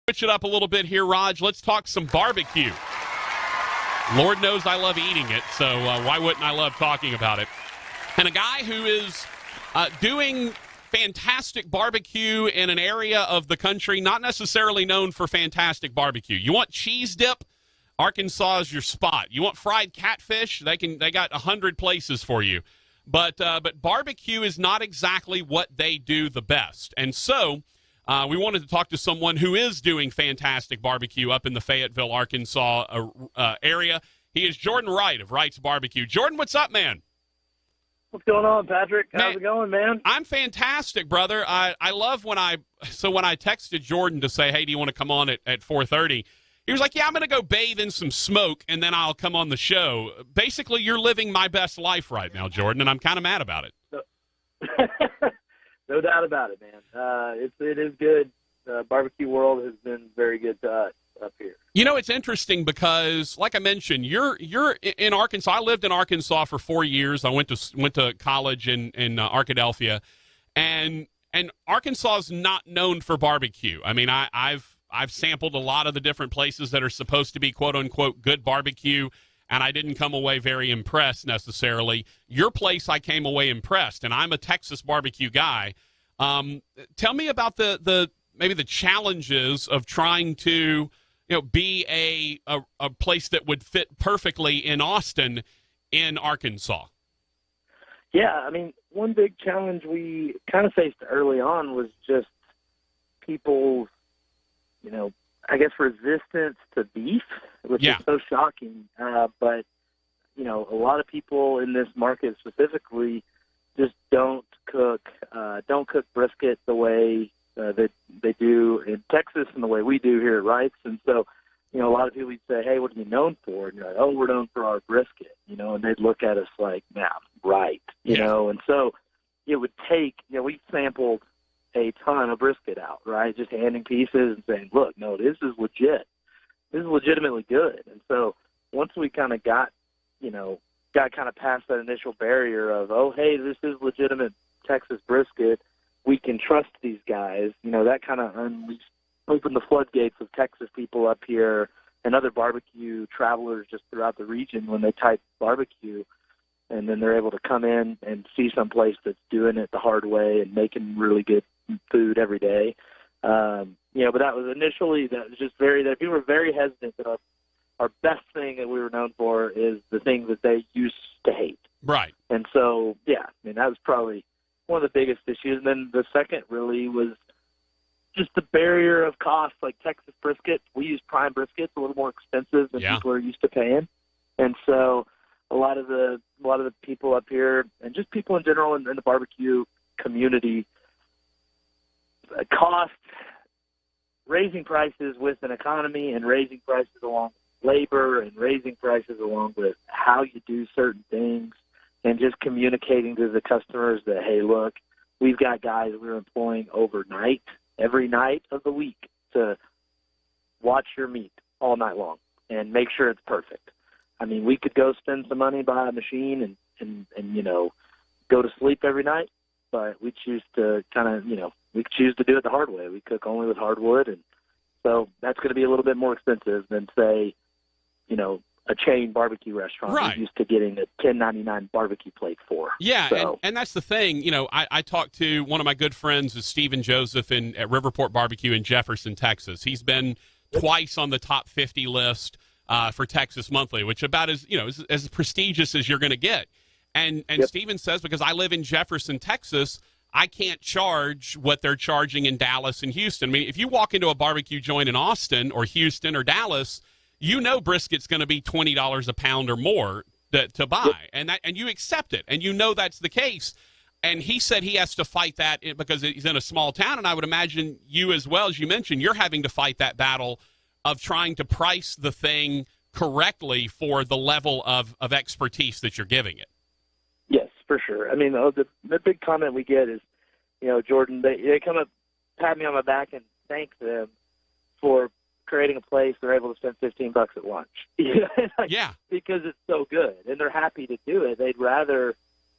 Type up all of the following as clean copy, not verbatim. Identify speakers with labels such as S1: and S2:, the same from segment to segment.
S1: Switch it up a little bit here, Raj. Let's talk some barbecue. Lord knows I love eating it, so why wouldn't I love talking about it? And a guy who is doing fantastic barbecue in an area of the country not necessarily known for fantastic barbecue. You want cheese dip? Arkansas is your spot. You want fried catfish? They got 100 places for you. But barbecue is not exactly what they do the best. And so we wanted to talk to someone who is doing fantastic barbecue up in the Fayetteville, Arkansas area. He is Jordan Wright of Wright's Barbecue. Jordan, what's up, man?
S2: What's going on, Patrick? How's it going, man?
S1: I'm fantastic, brother. I love when I texted Jordan to say, hey, do you want to come on at 4:30? He was like, yeah, I'm going to go bathe in some smoke, and then I'll come on the show. Basically, you're living my best life right now, Jordan, and I'm kind of mad about it.
S2: No doubt about it, man. It is good. Barbecue world has been very good to us up here.
S1: You know, it's interesting because, like I mentioned, you're in Arkansas. I lived in Arkansas for 4 years. I went to college in Arkadelphia, and Arkansas is not known for barbecue. I mean, I've sampled a lot of the different places that are supposed to be quote unquote good barbecue, and I didn't come away very impressed necessarily. Your place, I came away impressed, and I'm a Texas barbecue guy. Tell me about maybe the challenges of trying to be a place that would fit perfectly in Austin, in Arkansas.
S2: Yeah, I mean, one big challenge we kind of faced early on was just people's, I guess, resistance to beef, which is so shocking. But, a lot of people in this market specifically just don't cook brisket the way that they do in Texas and the way we do here at Wright's. And so, a lot of people would say, hey, what are you known for? And you're like, oh, we're known for our brisket, and they'd look at us like, nah, right, you know. And so it would take, we sampled a ton of brisket out, right, just handing pieces and saying, look, no, this is legit. This is legitimately good. And so once we kind of got kind of past that initial barrier of, oh, hey, this is legitimate Texas brisket, we can trust these guys, that kind of opened the floodgates of Texas people up here and other barbecue travelers just throughout the region when they type barbecue. And then they're able to come in and see some place that's doing it the hard way and making really good food every day. But that was initially, that was just that people were very hesitant that our best thing that we were known for is the thing that they used to hate.
S1: Right.
S2: And so, yeah, I mean, that was probably one of the biggest issues. And then the second really was just the barrier of cost. Like Texas brisket, we use prime brisket, a little more expensive than people are used to paying. And so a lot of the people up here and just people in general in the barbecue community cost raising prices with an economy and raising prices along with labor and raising prices along with how you do certain things and just communicating to the customers that, hey, look, we've got guys we're employing overnight, every night of the week to watch your meat all night long and make sure it's perfect. I mean, we could go spend some money, buy a machine and go to sleep every night, but we choose to we choose to do it the hard way. We cook only with hardwood, and so that's going to be a little bit more expensive than, say, a chain barbecue restaurant
S1: right.
S2: We're used to getting a $10.99 barbecue plate for.
S1: Yeah,
S2: so.
S1: and that's the thing. I talked to one of my good friends, is Stephen Joseph at Riverport Barbecue in Jefferson, Texas. He's been twice on the top 50 list for Texas Monthly, which about as prestigious as you're going to get. And Stephen says, because I live in Jefferson, Texas, I can't charge what they're charging in Dallas and Houston. I mean, if you walk into a barbecue joint in Austin or Houston or Dallas, brisket's going to be $20 a pound or more to buy, and you accept it, and that's the case. And he said he has to fight that because he's in a small town, and I would imagine you as well, as you mentioned, you're having to fight that battle of trying to price the thing correctly for the level of expertise that you're giving it.
S2: Yes, for sure. I mean, the big comment we get is, Jordan, they come up, pat me on my back and thank them for creating a place they're able to spend $15 at lunch.
S1: Yeah.
S2: Because it's so good, and they're happy to do it. They'd rather,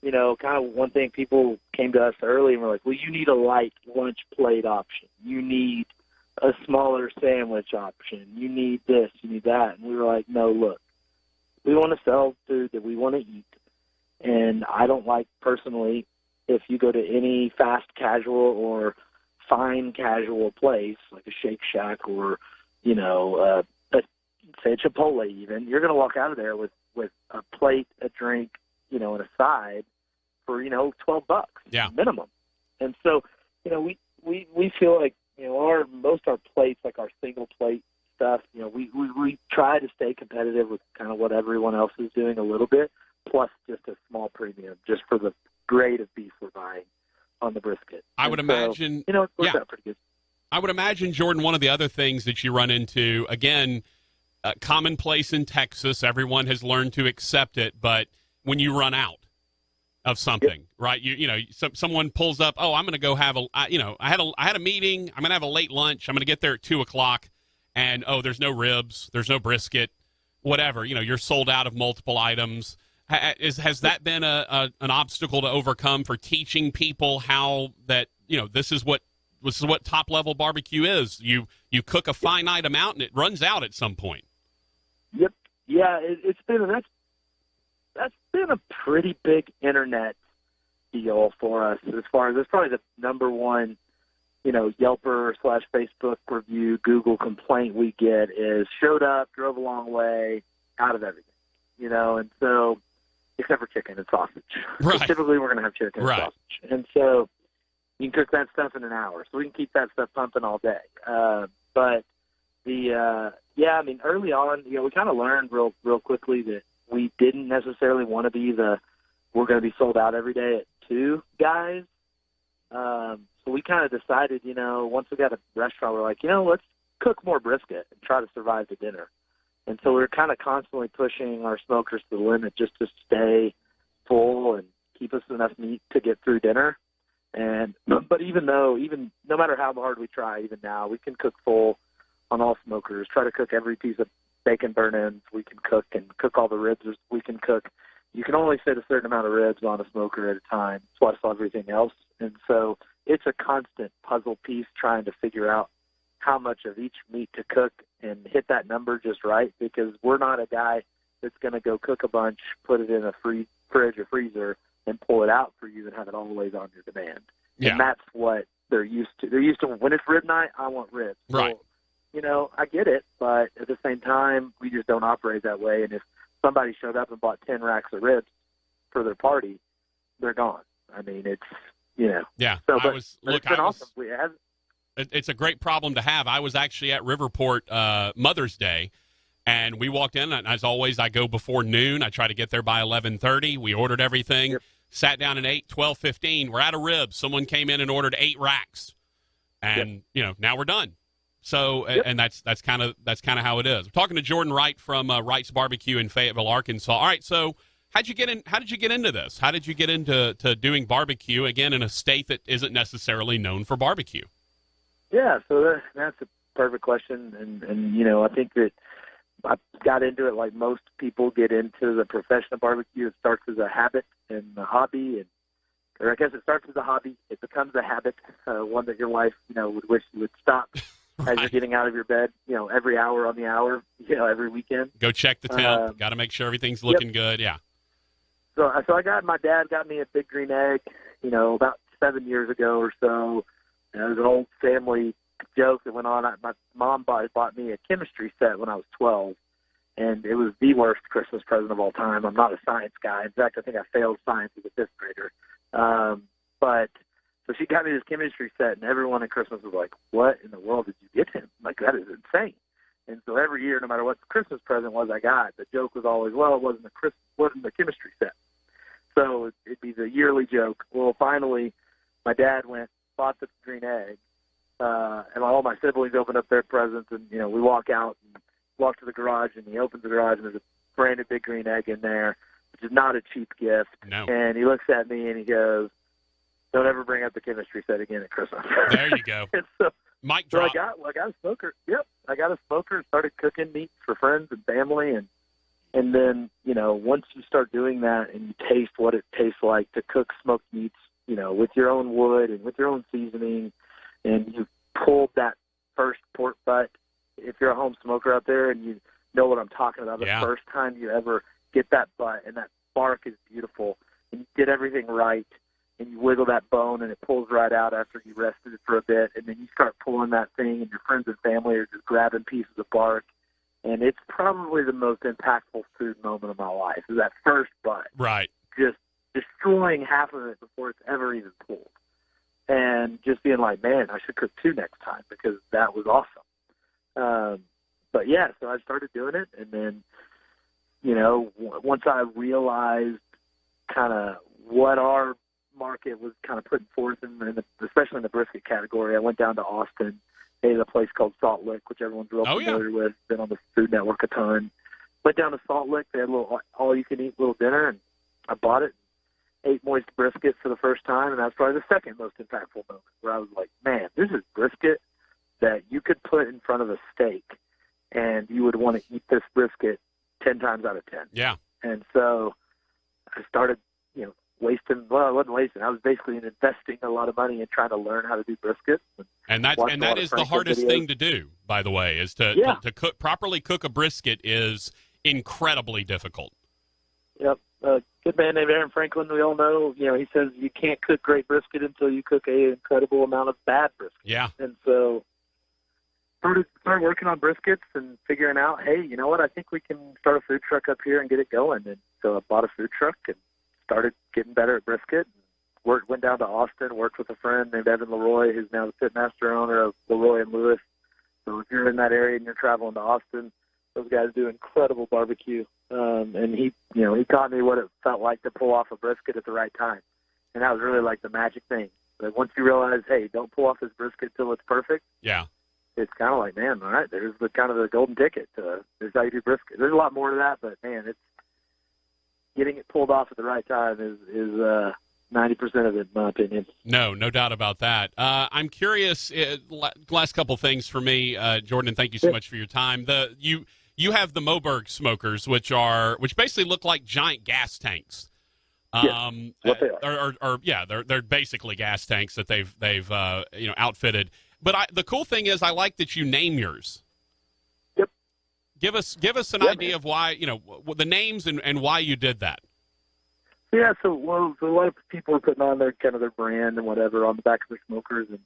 S2: kind of one thing people came to us early and were like, well, you need a light lunch plate option. You need a smaller sandwich option. You need this, you need that. And we were like, no, look, we want to sell food that we want to eat. And I don't like, personally, if you go to any fast casual or fine casual place, like a Shake Shack or, you know, say Chipotle even, you're going to walk out of there with a plate, a drink, you know, and a side for, you know, $12 minimum. And so, you know, we feel like, you know, most our plates, like our single plate stuff, you know, we try to stay competitive with kind of what everyone else is doing a little bit, plus just a small premium just for the grade of beef we're buying on the brisket.
S1: I would imagine,
S2: you know, it works out pretty good.
S1: I would imagine, Jordan, one of the other things that you run into, again, commonplace in Texas, everyone has learned to accept it, but when you run out of something, right? You know, someone pulls up, oh, I'm going to go have I had a meeting, I'm going to have a late lunch, I'm going to get there at 2:00, and oh, there's no ribs, there's no brisket, whatever. You know, you're sold out of multiple items. Has that been an obstacle to overcome for teaching people how that, you know, this is what top level barbecue is? You cook a finite amount and it runs out at some point.
S2: Yep. Yeah, that's been a pretty big internet deal for us, as far as it's probably the number one, you know, Yelper/Facebook review, Google complaint we get is showed up, drove a long way, out of everything, you know, and so except for chicken and sausage.
S1: Right.
S2: So typically we're going to have chicken and sausage. And so you can cook that stuff in an hour. So we can keep that stuff pumping all day. But I mean, early on, you know, we kind of learned real quickly that we didn't necessarily want to be we're going to be sold out every day at 2 guys. So we kind of decided, you know, once we got a restaurant, we're like, you know, let's cook more brisket and try to survive the dinner. And so we're kind of constantly pushing our smokers to the limit just to stay full and keep us enough meat to get through dinner. But no matter how hard we try, even now, we can cook full on all smokers, try to cook every piece of bacon burn-ins we can cook, and cook all the ribs we can cook. You can only fit a certain amount of ribs on a smoker at a time, plus everything else. And so it's a constant puzzle piece trying to figure out how much of each meat to cook and hit that number just right, because we're not a guy that's going to go cook a bunch, put it in a fridge or freezer, and pull it out for you and have it always on your demand.
S1: Yeah.
S2: And that's what they're used to. They're used to, when it's rib night, I want ribs.
S1: Right.
S2: So, you know, I get it, but at the same time, we just don't operate that way. And if somebody showed up and bought 10 racks of ribs for their party, they're gone. I mean, it's, you know.
S1: Yeah.
S2: So,
S1: it's been
S2: awesome.
S1: It's a great problem to have. I was actually at Riverport Mother's Day, and we walked in, and as always, I go before noon. I try to get there by 11:30. We ordered everything, sat down at 12:15. We're out of ribs. Someone came in and ordered 8 racks, and you know, now we're done. So, and that's kind of how it is. We're talking to Jordan Wright from Wright's Barbecue in Fayetteville, Arkansas. All right, so how did you get into this? How did you get into doing barbecue again in a state that isn't necessarily known for barbecue?
S2: Yeah, so that's a perfect question, and you know, I think that I got into it like most people get into the profession of barbecue. It starts as a habit and a hobby, or I guess it starts as a hobby. It becomes a habit, one that your wife, you know, would wish you would stop as you're getting out of your bed, you know, every hour on the hour, you know, every weekend.
S1: Go check the temp. Got to make sure everything's looking good. Yeah.
S2: So my dad got me a big green egg, you know, about 7 years ago or so. And it was an old family joke that went on. My mom bought me a chemistry set when I was 12, and it was the worst Christmas present of all time. I'm not a science guy. In fact, I think I failed science as a 5th grader. But so she got me this chemistry set, and everyone at Christmas was like, "What in the world did you get him? Like, that is insane." And so every year, no matter what the Christmas present was I got, the joke was always, "Well, it wasn't the chemistry set." So it'd be the yearly joke. Well, finally, my dad bought the green egg, and all my siblings opened up their presents, and, you know, we walk to the garage, and he opens the garage, and there's a brand new big green egg in there, which is not a cheap gift.
S1: No.
S2: And he looks at me and he goes, "Don't ever bring up the chemistry set again at Christmas."
S1: There you go.
S2: And so
S1: Mic drop.
S2: I got a smoker. Yep. I got a smoker and started cooking meats for friends and family. And then, you know, once you start doing that and you taste what it tastes like to cook smoked meats, you know, with your own wood and with your own seasoning, and you pulled that first pork butt, if you're a home smoker out there and you know what I'm talking about, the first time you ever get that butt and that bark is beautiful and you did everything right and you wiggle that bone and it pulls right out after you rested it for a bit, and then you start pulling that thing and your friends and family are just grabbing pieces of bark. And it's probably the most impactful food moment of my life, is that first butt.
S1: Right.
S2: Just destroying half of it before it's ever even pulled. And just being like, man, I should cook 2 next time because that was awesome. But yeah, so I started doing it. And then, you know, once I realized kind of what our market was kind of putting forth, especially in the brisket category, I went down to Austin. They had a place called Salt Lick, which everyone's real familiar with. Been on the Food Network a ton. Went down to Salt Lick. They had a little all-you-can-eat little dinner, and I bought it. Ate moist brisket for the first time, and that's probably the second most impactful moment, where I was like, man, this is brisket that you could put in front of a steak, and you would want to eat this brisket 10 times out of 10.
S1: Yeah.
S2: And so I started, you know, I wasn't wasting. I was basically investing a lot of money in trying to learn how to do brisket.
S1: And that is the hardest thing to do, by the way, is to properly cook a brisket is incredibly difficult.
S2: Yep. A good man named Aaron Franklin, we all know, you know, he says you can't cook great brisket until you cook an incredible amount of bad brisket.
S1: Yeah.
S2: And so started working on briskets and figuring out, hey, you know what, I think we can start a food truck up here and get it going. And so I bought a food truck and started getting better at brisket. Went down to Austin, worked with a friend named Evan Leroy, who's now the Pitmaster owner of Leroy and Lewis. So if you're in that area and you're traveling to Austin, those guys do incredible barbecue. And he taught me what it felt like to pull off a brisket at the right time. And that was really like the magic thing. But once you realize, hey, don't pull off this brisket till it's perfect.
S1: Yeah.
S2: It's kind of like, man, all right, there's the kind of the golden ticket. There's how you do brisket. There's a lot more to that, but man, it's getting it pulled off at the right time is 90% of it, in my opinion.
S1: No doubt about that. I'm curious. Last couple things for me, Jordan, and thank you so much for your time. You have the Moberg smokers, which basically look like giant gas tanks.
S2: What they are.
S1: They're basically gas tanks that they've outfitted. But the cool thing is, I like that you name yours.
S2: Yep.
S1: Give us an idea of why, the names and why you did that.
S2: Yeah, so a lot of people are putting on their kind of their brand and whatever on the back of their smokers, and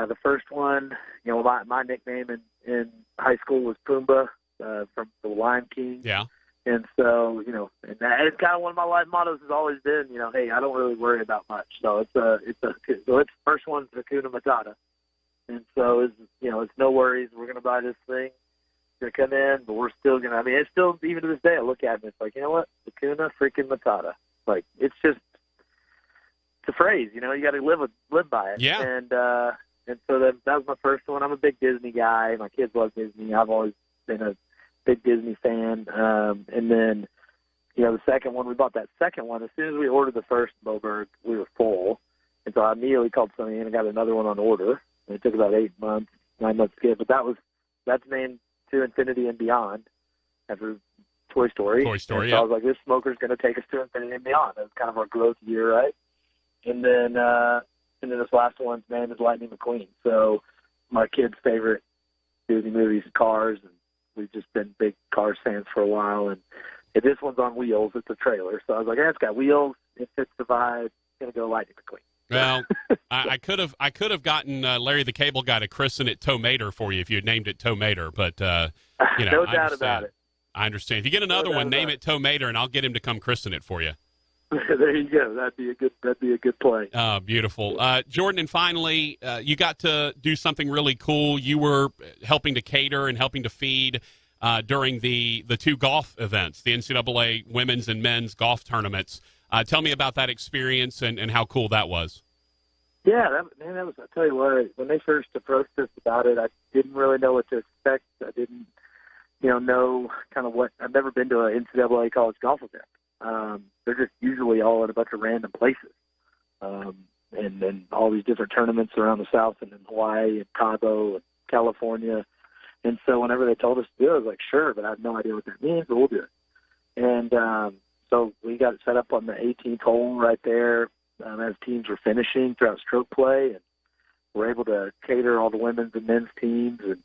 S2: the first one, my nickname in high school was Pumbaa from the Lion King.
S1: Yeah.
S2: And so, and that is kind of one of my life mottos has always been, hey, I don't really worry about much. So it's first one's Hakuna Matata, and so it's no worries. We're gonna buy this thing. It's gonna come in, but we're still gonna. I mean, it's still even to this day. I look at it, and it's like, you know what, Hakuna freaking Matata. Like it's a phrase, you got to live by it.
S1: Yeah.
S2: And so that was my first one. I'm a big Disney guy. My kids love Disney. I've always been a big Disney fan. And then, the second one, we bought that second one. As soon as we ordered the first Moberg, we were full. And so I immediately called Sonny in and got another one on order. And it took about 9 months to get. But that's named To Infinity and Beyond after Toy Story.
S1: So
S2: I was like, this smoker's going to take us to infinity and beyond. That's kind of our growth year, right? And then this last one's name is Lightning McQueen. So my kid's favorite Disney movies, Cars, and we've just been big Cars fans for a while. And this one's on wheels. It's a trailer. So I was like, it's got wheels. It fits the vibe. It's going to go Lightning McQueen.
S1: Well, I could have gotten Larry the Cable Guy to christen it Tomater for you if you had named it Tomater, but
S2: no doubt about it.
S1: I understand. If you get another one, name it Tomater, and I'll get him to come christen it for you.
S2: There you go. That'd be a good play.
S1: Beautiful. Jordan, and finally, you got to do something really cool. You were helping to cater and helping to feed during the 2 golf events, the NCAA women's and men's golf tournaments. Tell me about that experience and how cool that was.
S2: Yeah, that was. I tell you what, when they first approached us about it, I didn't really know what to expect. I didn't know kind of what. I've never been to an NCAA college golf event. They're just usually all in a bunch of random places. And then all these different tournaments around the South and in Hawaii and Cabo and California. And so whenever they told us to do it, I was like, sure, but I have no idea what that means, but we'll do it. And so we got it set up on the 18th hole right there as teams were finishing throughout stroke play. And we're able to cater all the women's and men's teams. And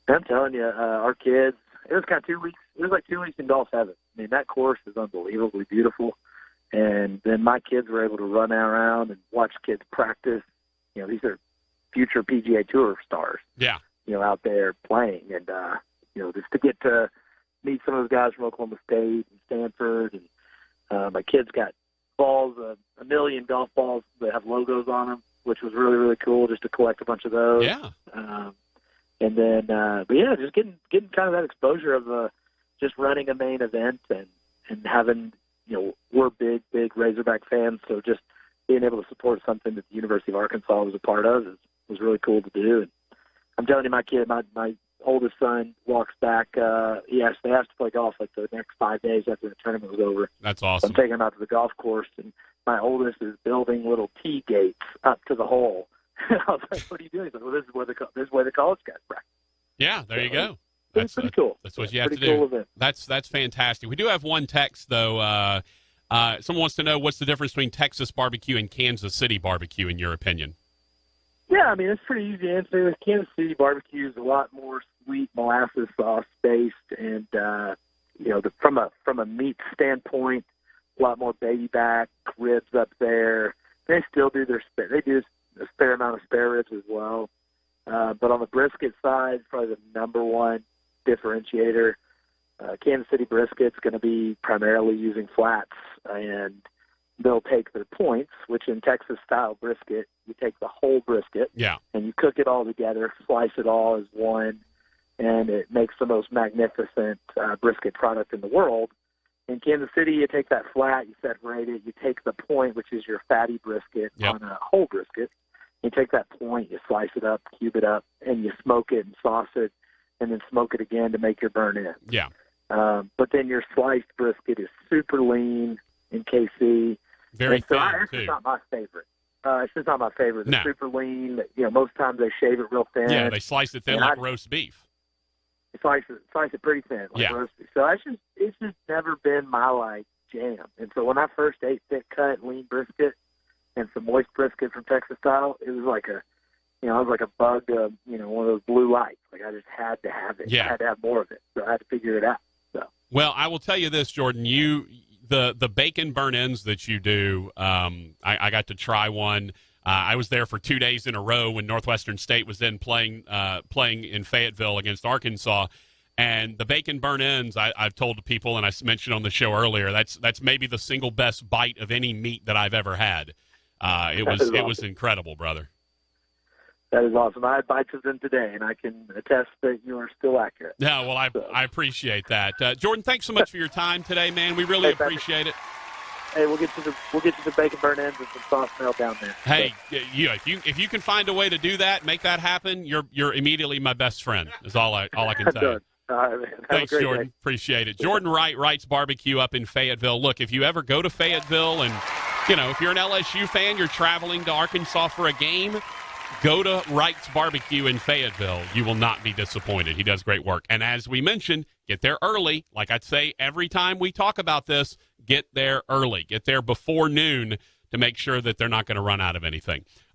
S2: I'm telling you, our kids, it was kind of 2 weeks. It was like 2 weeks in golf heaven. I mean, that course is unbelievably beautiful. And then my kids were able to run around and watch kids practice. You know, these are future PGA Tour stars.
S1: Yeah.
S2: You know, out there playing. And, you know, just to get to meet some of those guys from Oklahoma State and Stanford. And my kids got balls, a million golf balls that have logos on them, which was really, really cool just to collect a bunch of those.
S1: Yeah.
S2: And then, but yeah, just getting kind of that exposure of just running a main event and having, you know, we're big Razorback fans, so just being able to support something that the University of Arkansas was a part of was really cool to do. And I'm telling you, my kid, my oldest son walks back. They has to play golf like the next 5 days after the tournament was over.
S1: That's awesome.
S2: So I'm taking him out to the golf course, and my oldest is building little tee gates up to the hole. I was like, "What are you doing?" He's like, "Well, this is where the college guys practice."
S1: Yeah, there you go.
S2: That's pretty cool.
S1: That's what you have to
S2: do. Cool event.
S1: That's fantastic. We do have one text though. Someone wants to know what's the difference between Texas barbecue and Kansas City barbecue, in your opinion?
S2: Yeah, I mean, it's pretty easy to answer. Kansas City barbecue is a lot more sweet molasses sauce based, and you know, from a meat standpoint, a lot more baby back ribs up there. They still do they do a fair amount of spare ribs as well. But on the brisket side, probably the number one differentiator, Kansas City brisket's going to be primarily using flats, and they'll take their points, which in Texas-style brisket, you take the whole brisket, and you cook it all together, slice it all as one, and it makes the most magnificent brisket product in the world. In Kansas City, you take that flat, you separate it, you take the point, which is your fatty brisket, on a whole brisket. You take that point, you slice it up, cube it up, and you smoke it and sauce it, and then smoke it again to make your burn-in.
S1: Yeah.
S2: But then your sliced brisket is super lean in KC.
S1: Very thin,
S2: it's just not my favorite. It's just not my favorite. It's super lean. You know, most times they shave it real thin.
S1: Yeah, they slice it thin like roast beef.
S2: Slice it pretty thin, like roast beef. So it's just never been my jam. And so when I first ate thick cut lean brisket and some moist brisket from Texas style, it was like I was like a bug, one of those blue lights. Like I just had to have it.
S1: Yeah.
S2: I had to have more of it. So I had to figure it out. So.
S1: Well, I will tell you this, Jordan. The bacon burn-ins that you do, I got to try one. I was there for 2 days in a row when Northwestern State was then playing in Fayetteville against Arkansas. And the bacon burn-ins, I've told people, and I mentioned on the show earlier, that's maybe the single best bite of any meat that I've ever had. It was incredible, brother.
S2: That is awesome. I had bites of them today, and I can attest that you are still accurate.
S1: Yeah, well, I appreciate that. Jordan, thanks so much for your time today, man. We really appreciate it.
S2: Hey, we'll get you the bacon burn-ins and some sauce melt down there.
S1: Hey, if you can find a way to do that, make that happen, you're immediately my best friend. Is all I can say.
S2: All right, man.
S1: Thanks, Jordan. Day. Appreciate it. Jordan Wright, Wright's Barbecue up in Fayetteville. Look, if you ever go to Fayetteville and, if you're an LSU fan, you're traveling to Arkansas for a game, go to Wright's Barbecue in Fayetteville. You will not be disappointed. He does great work. And as we mentioned, get there early. Like I'd say every time we talk about this, get there early. Get there before noon to make sure that they're not going to run out of anything.